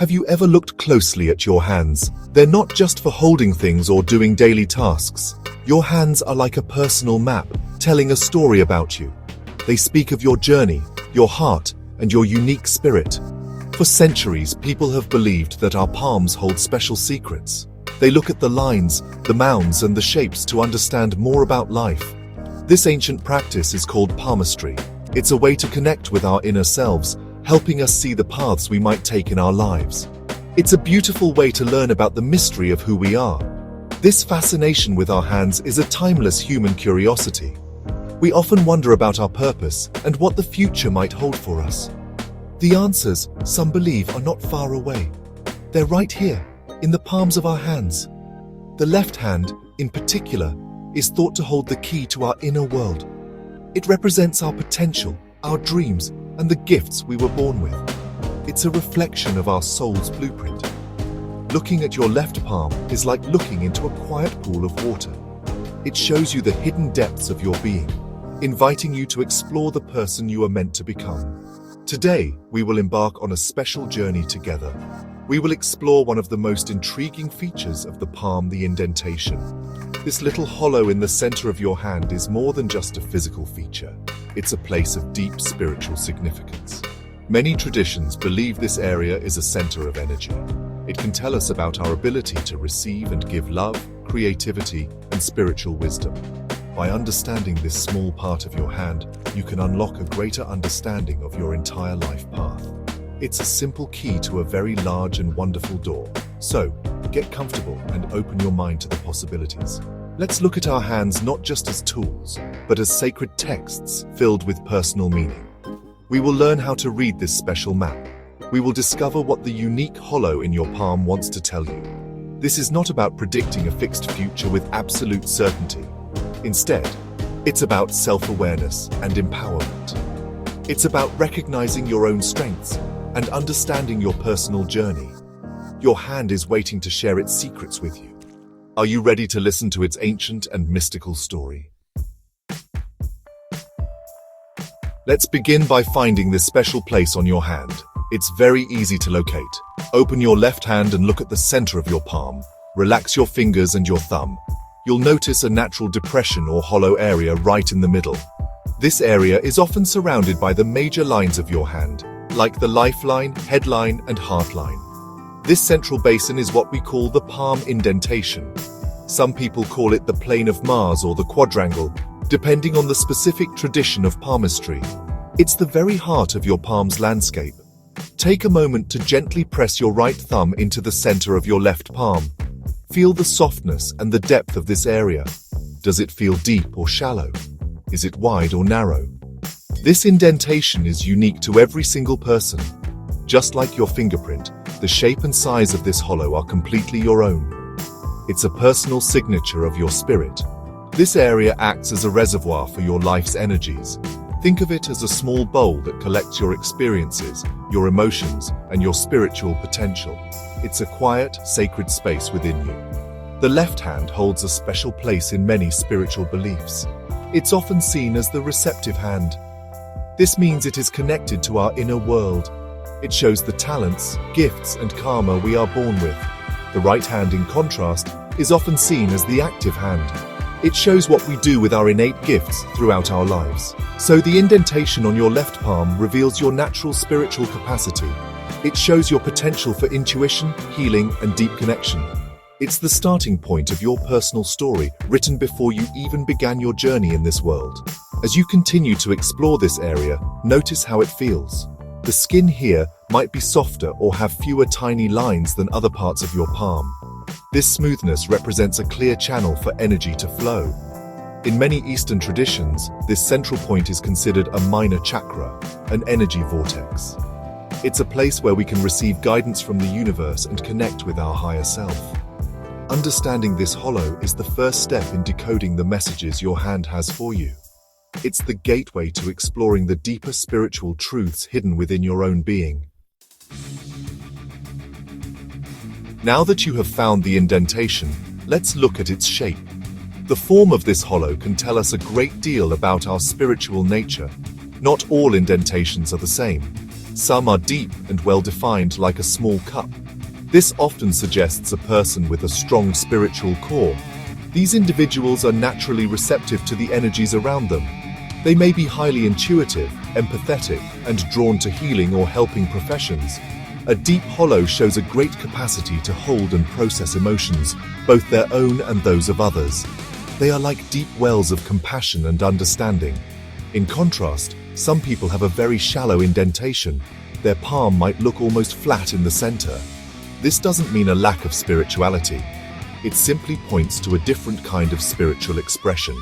Have you ever looked closely at your hands? They're not just for holding things or doing daily tasks. Your hands are like a personal map, telling a story about you. They speak of your journey, your heart, and your unique spirit. For centuries, people have believed that our palms hold special secrets. They look at the lines, the mounds, and the shapes to understand more about life. This ancient practice is called palmistry. It's a way to connect with our inner selves, helping us see the paths we might take in our lives. It's a beautiful way to learn about the mystery of who we are. This fascination with our hands is a timeless human curiosity. We often wonder about our purpose and what the future might hold for us. The answers, some believe, are not far away. They're right here, in the palms of our hands. The left hand, in particular, is thought to hold the key to our inner world. It represents our potential, our dreams, and the gifts we were born with. It's a reflection of our soul's blueprint. Looking at your left palm is like looking into a quiet pool of water. It shows you the hidden depths of your being, inviting you to explore the person you are meant to become. Today, we will embark on a special journey together. We will explore one of the most intriguing features of the palm, the indentation. This little hollow in the center of your hand is more than just a physical feature. It's a place of deep spiritual significance. Many traditions believe this area is a center of energy. It can tell us about our ability to receive and give love, creativity, and spiritual wisdom. By understanding this small part of your hand, you can unlock a greater understanding of your entire life path. It's a simple key to a very large and wonderful door. So, get comfortable and open your mind to the possibilities. Let's look at our hands not just as tools, but as sacred texts filled with personal meaning. We will learn how to read this special map. We will discover what the unique hollow in your palm wants to tell you. This is not about predicting a fixed future with absolute certainty. Instead, it's about self-awareness and empowerment. It's about recognizing your own strengths and understanding your personal journey. Your hand is waiting to share its secrets with you. Are you ready to listen to its ancient and mystical story? Let's begin by finding this special place on your hand. It's very easy to locate. Open your left hand and look at the center of your palm. Relax your fingers and your thumb. You'll notice a natural depression or hollow area right in the middle. This area is often surrounded by the major lines of your hand, like the lifeline, headline, and heartline. This central basin is what we call the palm indentation. Some people call it the plane of Mars or the quadrangle, depending on the specific tradition of palmistry. It's the very heart of your palm's landscape. Take a moment to gently press your right thumb into the center of your left palm. Feel the softness and the depth of this area. Does it feel deep or shallow? Is it wide or narrow? This indentation is unique to every single person. Just like your fingerprint, the shape and size of this hollow are completely your own. It's a personal signature of your spirit. This area acts as a reservoir for your life's energies. Think of it as a small bowl that collects your experiences, your emotions, and your spiritual potential. It's a quiet, sacred space within you. The left hand holds a special place in many spiritual beliefs. It's often seen as the receptive hand. This means it is connected to our inner world. It shows the talents, gifts, and karma we are born with. The right hand, in contrast, is often seen as the active hand. It shows what we do with our innate gifts throughout our lives. So the indentation on your left palm reveals your natural spiritual capacity. It shows your potential for intuition, healing, and deep connection. It's the starting point of your personal story, written before you even began your journey in this world. As you continue to explore this area, notice how it feels. The skin here might be softer or have fewer tiny lines than other parts of your palm. This smoothness represents a clear channel for energy to flow. In many Eastern traditions, this central point is considered a minor chakra, an energy vortex. It's a place where we can receive guidance from the universe and connect with our higher self. Understanding this hollow is the first step in decoding the messages your hand has for you. It's the gateway to exploring the deeper spiritual truths hidden within your own being. Now that you have found the indentation, let's look at its shape. The form of this hollow can tell us a great deal about our spiritual nature. Not all indentations are the same. Some are deep and well-defined, like a small cup. This often suggests a person with a strong spiritual core. These individuals are naturally receptive to the energies around them. They may be highly intuitive, empathetic, and drawn to healing or helping professions. A deep hollow shows a great capacity to hold and process emotions, both their own and those of others. They are like deep wells of compassion and understanding. In contrast, some people have a very shallow indentation. Their palm might look almost flat in the center. This doesn't mean a lack of spirituality. It simply points to a different kind of spiritual expression.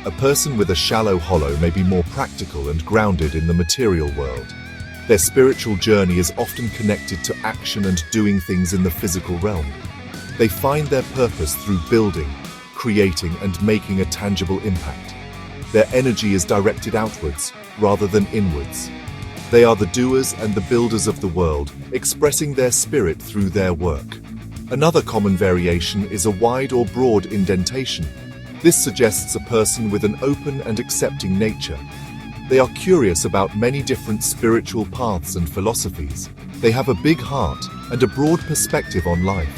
A person with a shallow hollow may be more practical and grounded in the material world. Their spiritual journey is often connected to action and doing things in the physical realm. They find their purpose through building, creating, and making a tangible impact. Their energy is directed outwards rather than inwards. They are the doers and the builders of the world, expressing their spirit through their work. Another common variation is a wide or broad indentation. This suggests a person with an open and accepting nature. They are curious about many different spiritual paths and philosophies. They have a big heart and a broad perspective on life.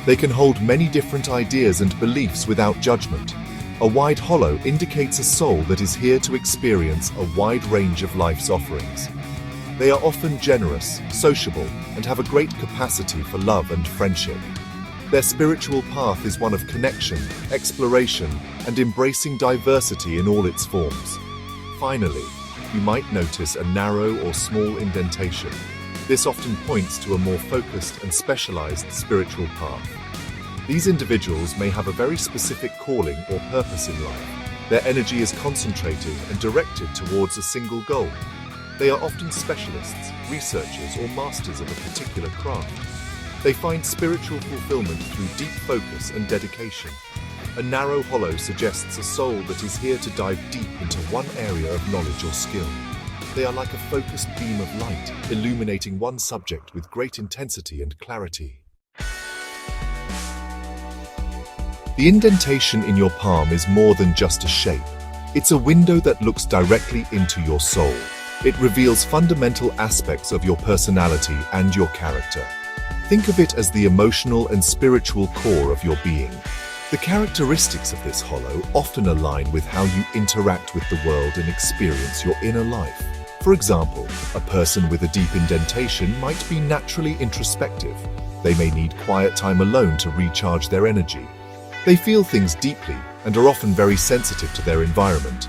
They can hold many different ideas and beliefs without judgment. A wide hollow indicates a soul that is here to experience a wide range of life's offerings. They are often generous, sociable, and have a great capacity for love and friendship. Their spiritual path is one of connection, exploration, and embracing diversity in all its forms. Finally, you might notice a narrow or small indentation. This often points to a more focused and specialized spiritual path. These individuals may have a very specific calling or purpose in life. Their energy is concentrated and directed towards a single goal. They are often specialists, researchers, or masters of a particular craft. They find spiritual fulfillment through deep focus and dedication. A narrow hollow suggests a soul that is here to dive deep into one area of knowledge or skill. They are like a focused beam of light, illuminating one subject with great intensity and clarity. The indentation in your palm is more than just a shape. It's a window that looks directly into your soul. It reveals fundamental aspects of your personality and your character. Think of it as the emotional and spiritual core of your being. The characteristics of this hollow often align with how you interact with the world and experience your inner life. For example, a person with a deep indentation might be naturally introspective. They may need quiet time alone to recharge their energy. They feel things deeply and are often very sensitive to their environment.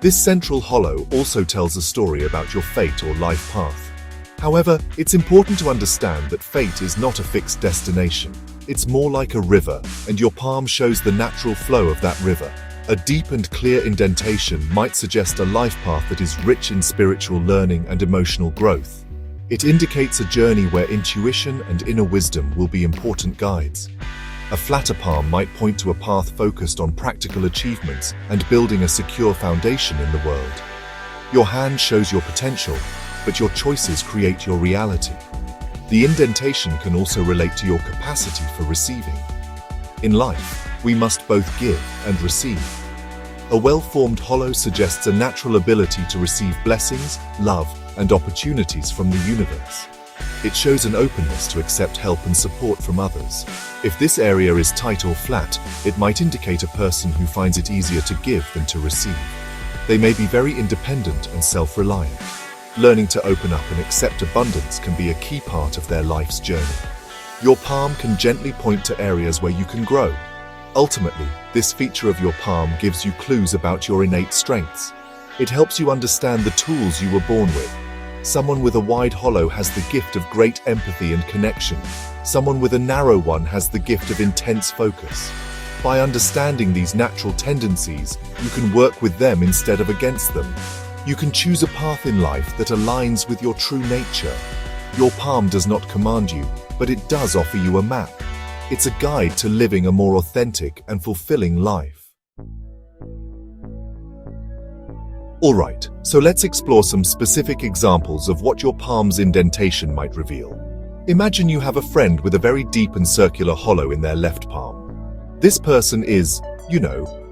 This central hollow also tells a story about your fate or life path. However, it's important to understand that fate is not a fixed destination. It's more like a river, and your palm shows the natural flow of that river. A deep and clear indentation might suggest a life path that is rich in spiritual learning and emotional growth. It indicates a journey where intuition and inner wisdom will be important guides. A flatter palm might point to a path focused on practical achievements and building a secure foundation in the world. Your hand shows your potential, but your choices create your reality. The indentation can also relate to your capacity for receiving. In life, we must both give and receive. A well-formed hollow suggests a natural ability to receive blessings, love, and opportunities from the universe. It shows an openness to accept help and support from others. If this area is tight or flat, it might indicate a person who finds it easier to give than to receive. They may be very independent and self-reliant. Learning to open up and accept abundance can be a key part of their life's journey. Your palm can gently point to areas where you can grow. Ultimately, this feature of your palm gives you clues about your innate strengths. It helps you understand the tools you were born with. Someone with a wide hollow has the gift of great empathy and connection. Someone with a narrow one has the gift of intense focus. By understanding these natural tendencies, you can work with them instead of against them. You can choose a path in life that aligns with your true nature. Your palm does not command you, but it does offer you a map. It's a guide to living a more authentic and fulfilling life. Alright, so let's explore some specific examples of what your palm's indentation might reveal. Imagine you have a friend with a very deep and circular hollow in their left palm. This person is,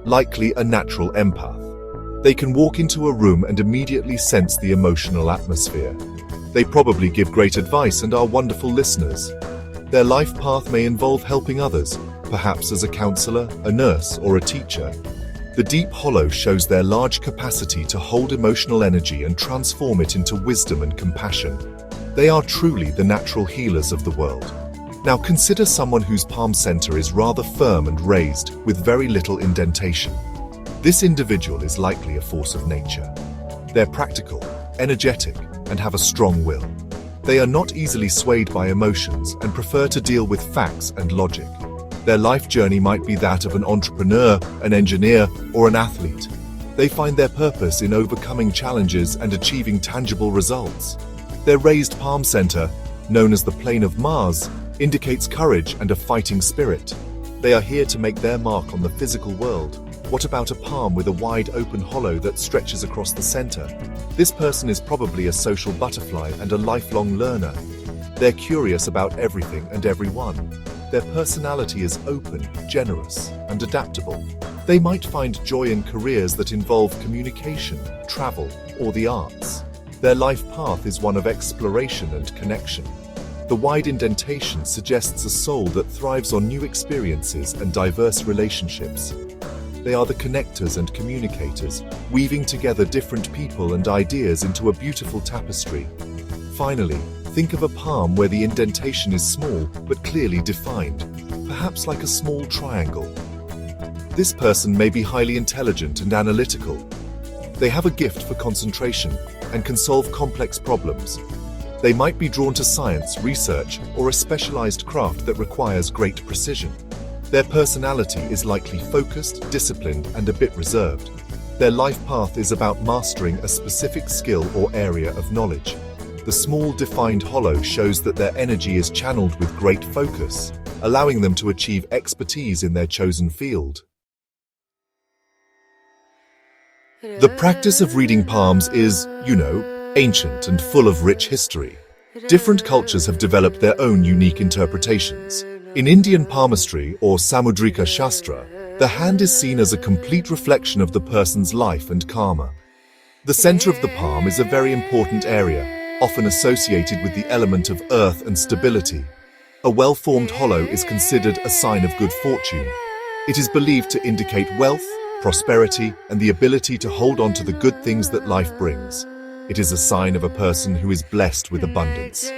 likely a natural empath. They can walk into a room and immediately sense the emotional atmosphere. They probably give great advice and are wonderful listeners. Their life path may involve helping others, perhaps as a counselor, a nurse, or a teacher. The deep hollow shows their large capacity to hold emotional energy and transform it into wisdom and compassion. They are truly the natural healers of the world. Now consider someone whose palm center is rather firm and raised, with very little indentation. This individual is likely a force of nature. They're practical, energetic, and have a strong will. They are not easily swayed by emotions and prefer to deal with facts and logic. Their life journey might be that of an entrepreneur, an engineer, or an athlete. They find their purpose in overcoming challenges and achieving tangible results. Their raised palm center, known as the plane of Mars, indicates courage and a fighting spirit. They are here to make their mark on the physical world. What about a palm with a wide open hollow that stretches across the center? This person is probably a social butterfly and a lifelong learner. They're curious about everything and everyone. Their personality is open, generous, and adaptable. They might find joy in careers that involve communication, travel, or the arts. Their life path is one of exploration and connection. The wide indentation suggests a soul that thrives on new experiences and diverse relationships. They are the connectors and communicators, weaving together different people and ideas into a beautiful tapestry. Finally, think of a palm where the indentation is small but clearly defined, perhaps like a small triangle. This person may be highly intelligent and analytical. They have a gift for concentration and can solve complex problems. They might be drawn to science, research, or a specialized craft that requires great precision. Their personality is likely focused, disciplined, and a bit reserved. Their life path is about mastering a specific skill or area of knowledge. The small defined hollow shows that their energy is channeled with great focus, allowing them to achieve expertise in their chosen field. The practice of reading palms is, ancient and full of rich history. Different cultures have developed their own unique interpretations. In Indian palmistry or Samudrika Shastra, the hand is seen as a complete reflection of the person's life and karma. The center of the palm is a very important area, often associated with the element of earth and stability. A well-formed hollow is considered a sign of good fortune. It is believed to indicate wealth, prosperity, and the ability to hold on to the good things that life brings. It is a sign of a person who is blessed with abundance.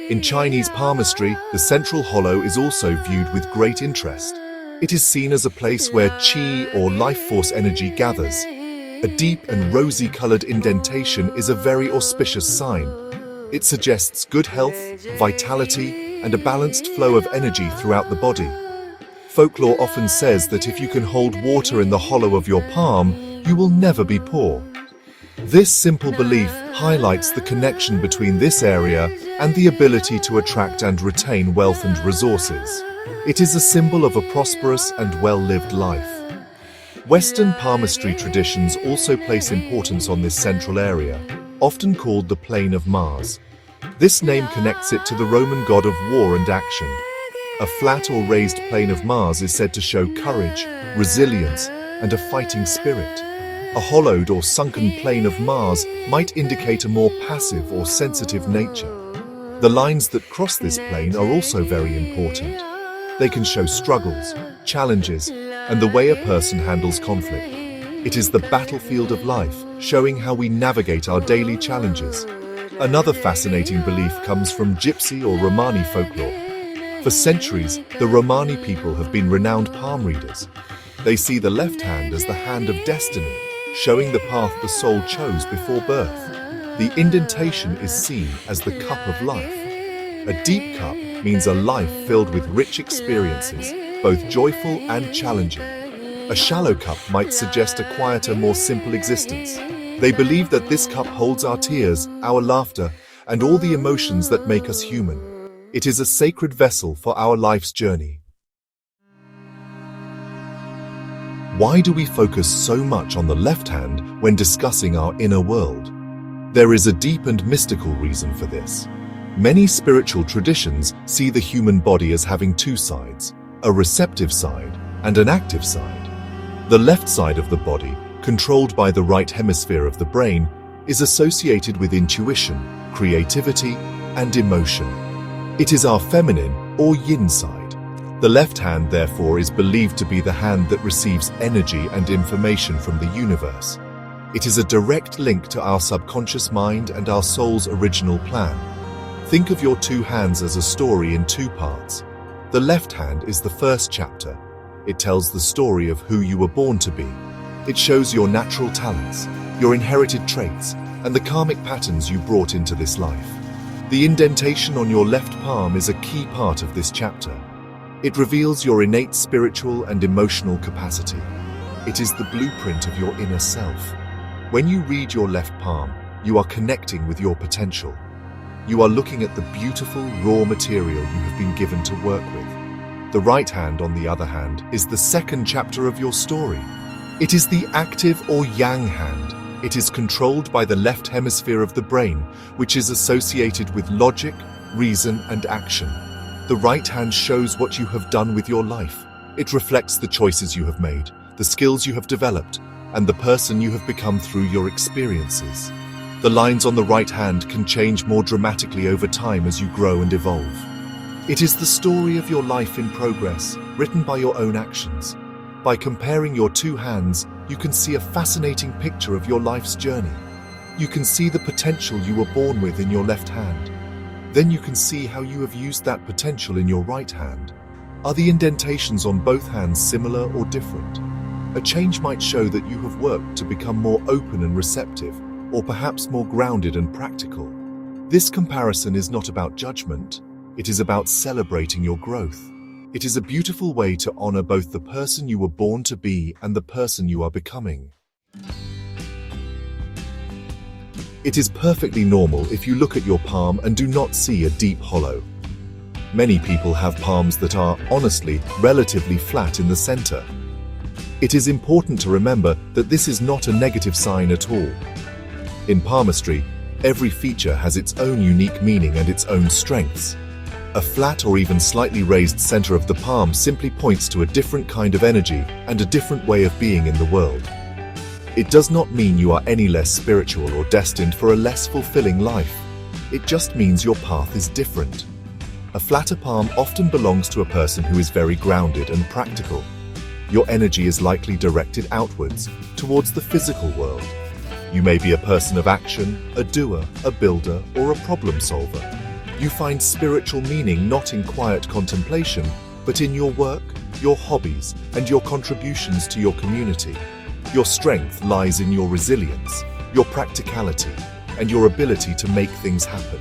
In Chinese palmistry, the central hollow is also viewed with great interest. It is seen as a place where qi or life force energy gathers. A deep and rosy-colored indentation is a very auspicious sign. It suggests good health, vitality, and a balanced flow of energy throughout the body. Folklore often says that if you can hold water in the hollow of your palm, you will never be poor. This simple belief highlights the connection between this area and the ability to attract and retain wealth and resources. It is a symbol of a prosperous and well-lived life. Western palmistry traditions also place importance on this central area, often called the plane of Mars. This name connects it to the Roman god of war and action. A flat or raised plane of Mars is said to show courage, resilience, and a fighting spirit. A hollowed or sunken plane of Mars might indicate a more passive or sensitive nature. The lines that cross this plane are also very important. They can show struggles, challenges, and the way a person handles conflict. It is the battlefield of life, showing how we navigate our daily challenges. Another fascinating belief comes from Gypsy or Romani folklore. For centuries, the Romani people have been renowned palm readers. They see the left hand as the hand of destiny, showing the path the soul chose before birth. The indentation is seen as the cup of life. A deep cup means a life filled with rich experiences, both joyful and challenging. A shallow cup might suggest a quieter, more simple existence. They believe that this cup holds our tears, our laughter, and all the emotions that make us human. It is a sacred vessel for our life's journey. Why do we focus so much on the left hand when discussing our inner world? There is a deep and mystical reason for this. Many spiritual traditions see the human body as having two sides, a receptive side and an active side. The left side of the body, controlled by the right hemisphere of the brain, is associated with intuition, creativity, and emotion. It is our feminine or yin side. The left hand, therefore, is believed to be the hand that receives energy and information from the universe. It is a direct link to our subconscious mind and our soul's original plan. Think of your two hands as a story in two parts. The left hand is the first chapter. It tells the story of who you were born to be. It shows your natural talents, your inherited traits, and the karmic patterns you brought into this life. The indentation on your left palm is a key part of this chapter. It reveals your innate spiritual and emotional capacity. It is the blueprint of your inner self. When you read your left palm, you are connecting with your potential. You are looking at the beautiful, raw material you have been given to work with. The right hand, on the other hand, is the second chapter of your story. It is the active or yang hand. It is controlled by the left hemisphere of the brain, which is associated with logic, reason, and action. The right hand shows what you have done with your life. It reflects the choices you have made, the skills you have developed, and the person you have become through your experiences. The lines on the right hand can change more dramatically over time as you grow and evolve. It is the story of your life in progress, written by your own actions. By comparing your two hands, you can see a fascinating picture of your life's journey. You can see the potential you were born with in your left hand. Then you can see how you have used that potential in your right hand. Are the indentations on both hands similar or different? A change might show that you have worked to become more open and receptive, or perhaps more grounded and practical. This comparison is not about judgment. It is about celebrating your growth. It is a beautiful way to honor both the person you were born to be and the person you are becoming. It is perfectly normal if you look at your palm and do not see a deep hollow. Many people have palms that are, honestly, relatively flat in the center. It is important to remember that this is not a negative sign at all. In palmistry, every feature has its own unique meaning and its own strengths. A flat or even slightly raised center of the palm simply points to a different kind of energy and a different way of being in the world. It does not mean you are any less spiritual or destined for a less fulfilling life. It just means your path is different. A flatter palm often belongs to a person who is very grounded and practical. Your energy is likely directed outwards, towards the physical world. You may be a person of action, a doer, a builder, or a problem solver. You find spiritual meaning not in quiet contemplation, but in your work, your hobbies, and your contributions to your community. Your strength lies in your resilience, your practicality, and your ability to make things happen.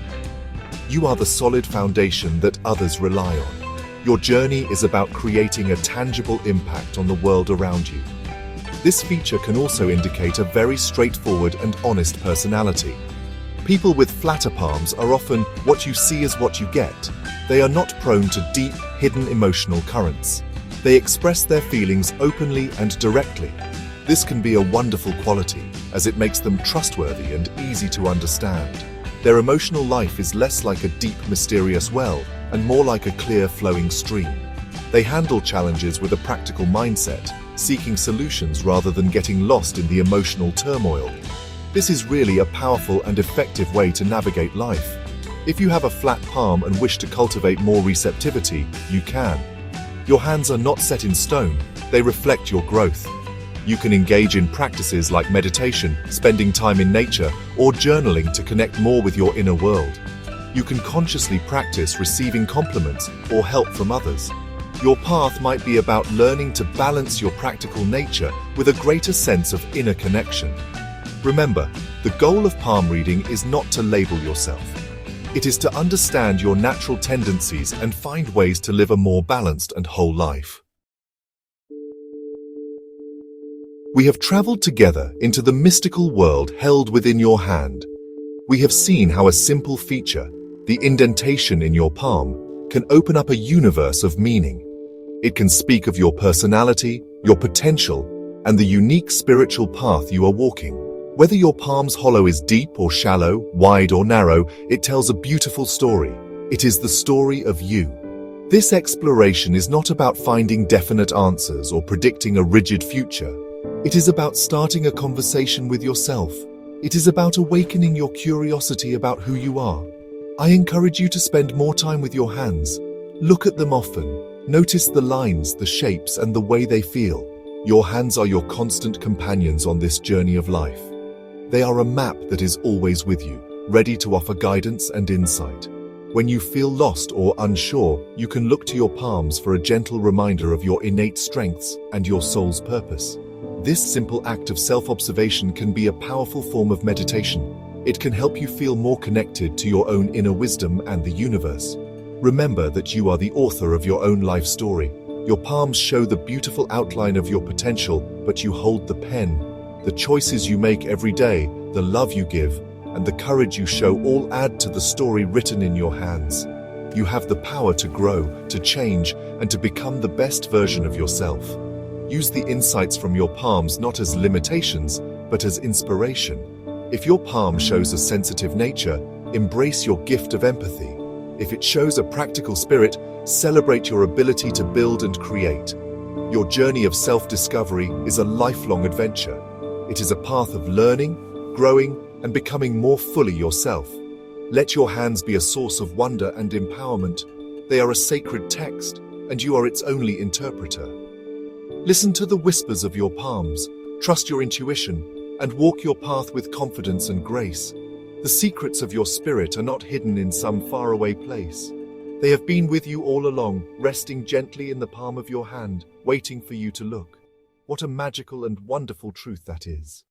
You are the solid foundation that others rely on. Your journey is about creating a tangible impact on the world around you. This feature can also indicate a very straightforward and honest personality. People with flatter palms are often what you see is what you get. They are not prone to deep, hidden emotional currents. They express their feelings openly and directly. This can be a wonderful quality, as it makes them trustworthy and easy to understand. Their emotional life is less like a deep, mysterious well, and more like a clear, flowing stream. They handle challenges with a practical mindset, seeking solutions rather than getting lost in the emotional turmoil. This is really a powerful and effective way to navigate life. If you have a flat palm and wish to cultivate more receptivity, you can. Your hands are not set in stone, they reflect your growth. You can engage in practices like meditation, spending time in nature, or journaling to connect more with your inner world. You can consciously practice receiving compliments or help from others. Your path might be about learning to balance your practical nature with a greater sense of inner connection. Remember, the goal of palm reading is not to label yourself. It is to understand your natural tendencies and find ways to live a more balanced and whole life. We have traveled together into the mystical world held within your hand. We have seen how a simple feature, the indentation in your palm, can open up a universe of meaning. It can speak of your personality, your potential, and the unique spiritual path you are walking. Whether your palm's hollow is deep or shallow, wide or narrow, it tells a beautiful story. It is the story of you. This exploration is not about finding definite answers or predicting a rigid future. It is about starting a conversation with yourself, It is about awakening your curiosity about who you are. I encourage you to spend more time with your hands. Look at them often. Notice the lines, the shapes, and the way they feel. Your hands are your constant companions on this journey of life. They are a map that is always with you, ready to offer guidance and insight. When you feel lost or unsure, you can look to your palms for a gentle reminder of your innate strengths and your soul's purpose. This simple act of self-observation can be a powerful form of meditation. It can help you feel more connected to your own inner wisdom and the universe. Remember that you are the author of your own life story. Your palms show the beautiful outline of your potential, but you hold the pen. The choices you make every day, the love you give, and the courage you show all add to the story written in your hands. You have the power to grow, to change, and to become the best version of yourself. Use the insights from your palms not as limitations, but as inspiration. If your palm shows a sensitive nature, embrace your gift of empathy. If it shows a practical spirit, celebrate your ability to build and create. Your journey of self-discovery is a lifelong adventure. It is a path of learning, growing, and becoming more fully yourself. Let your hands be a source of wonder and empowerment. They are a sacred text, and you are its only interpreter. Listen to the whispers of your palms, trust your intuition, and walk your path with confidence and grace. The secrets of your spirit are not hidden in some faraway place. They have been with you all along, resting gently in the palm of your hand, waiting for you to look. What a magical and wonderful truth that is.